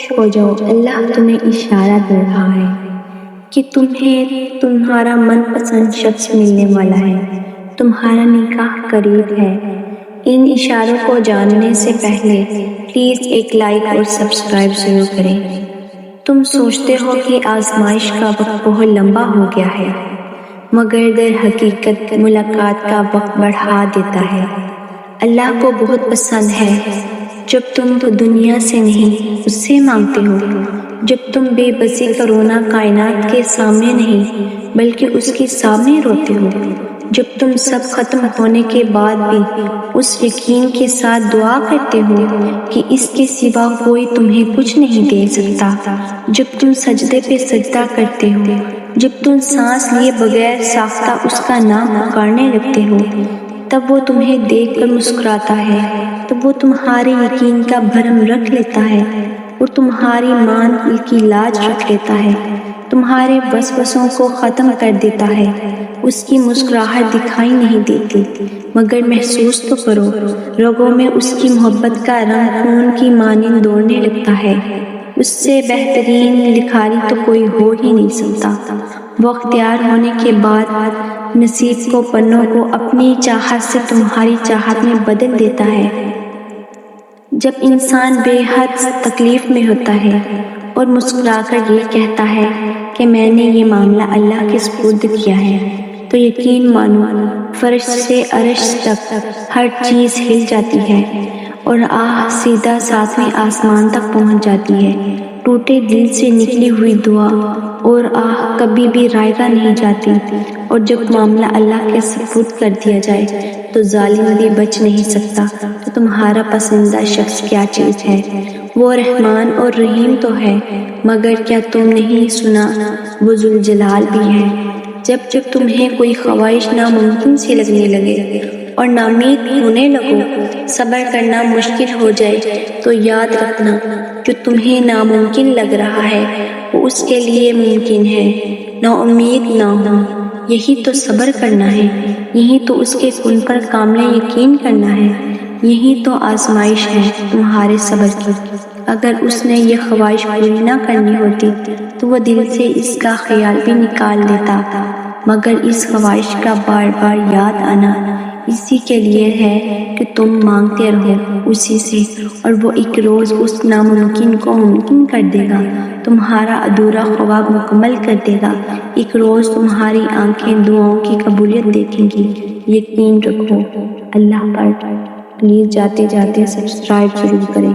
خوش ہو جاؤ، اللہ تمہیں اشارہ دے رہا ہے کہ تمہیں تمہارا من پسند شخص ملنے والا ہے، تمہارا نکاح قریب ہے۔ ان اشاروں کو جاننے سے پہلے پلیز ایک لائک اور سبسکرائب ضرور کریں۔ تم سوچتے ہو کہ آزمائش کا وقت بہت لمبا ہو گیا ہے، مگر در حقیقت ملاقات کا وقت بڑھا دیتا ہے۔ اللہ کو بہت پسند ہے جب تم دنیا سے نہیں اس سے مانگتے ہو، جب تم بے بسی کا رونا کائنات کے سامنے نہیں بلکہ اس کے سامنے روتے ہو، جب تم سب ختم ہونے کے بعد بھی اس یقین کے ساتھ دعا کرتے ہو کہ اس کے سوا کوئی تمہیں کچھ نہیں دے سکتا، جب تم سجدے پہ سجدہ کرتے ہو، جب تم سانس لیے بغیر ساختہ اس کا نام پکارنے لگتے ہو، تب وہ تمہیں دیکھ کر مسکراتا ہے، تب وہ تمہارے یقین کا بھرم رکھ لیتا ہے اور تمہاری مان کی لاج رکھ لیتا ہے، تمہارے وسوسوں کو ختم کر دیتا ہے۔ اس کی مسکراہٹ دکھائی نہیں دیتی مگر محسوس تو کرو، رگوں میں اس کی محبت کا رنگ خون کی مانند دوڑنے لگتا ہے۔ اس سے بہترین لکھاری تو کوئی ہو ہی نہیں سکتا۔ وہ اختیار ہونے کے بعد نصیب کو پنوں کو اپنی چاہت سے تمہاری چاہت میں بدل دیتا ہے۔ جب انسان بے حد تکلیف میں ہوتا ہے اور مسکرا کر یہ کہتا ہے کہ میں نے یہ معاملہ اللہ کے سپرد کیا ہے، تو یقین مانو فرش سے عرش تک ہر چیز ہل جاتی ہے اور آہ سیدھا ساتویں آسمان تک پہنچ جاتی ہے۔ ٹوٹے دل سے نکلی ہوئی دعا اور آہ کبھی بھی رائگاں نہیں جاتی، اور جب معاملہ اللہ کے سپرد کر دیا جائے تو ظالم بھی بچ نہیں سکتا۔ تو تمہارا پسندیدہ شخص کیا چیز ہے؟ وہ رحمان اور رحیم تو ہے، مگر کیا تم نہیں سنا وہ ذوالجلال بھی ہے۔ جب جب تمہیں کوئی خواہش ناممکن سی لگنے لگے اور نامید ہونے لگو، صبر کرنا مشکل ہو جائے، تو یاد رکھنا جو تمہیں ناممکن لگ رہا ہے وہ اس کے لیے ممکن ہے۔ نا امید نہ ہو، یہی تو صبر کرنا ہے، یہی تو اس کے کن پر کامل یقین کرنا ہے، یہی تو آزمائش ہے تمہارے صبر کی۔ اگر اس نے یہ خواہش پوری نہ کرنی ہوتی تو وہ دل سے اس کا خیال بھی نکال دیتا، مگر اس خواہش کا بار بار یاد آنا اسی کے لیے ہے کہ تم مانگتے رہو اسی سے، اور وہ ایک روز اس ناممکن کو ممکن کر دے گا، تمہارا ادھورا خواب مکمل کر دے گا۔ ایک روز تمہاری آنکھیں دعاؤں کی قبولیت دیکھیں گی۔ یقین رکھو اللہ پر۔ پلیز جاتے جاتے سبسکرائب ضرور کریں۔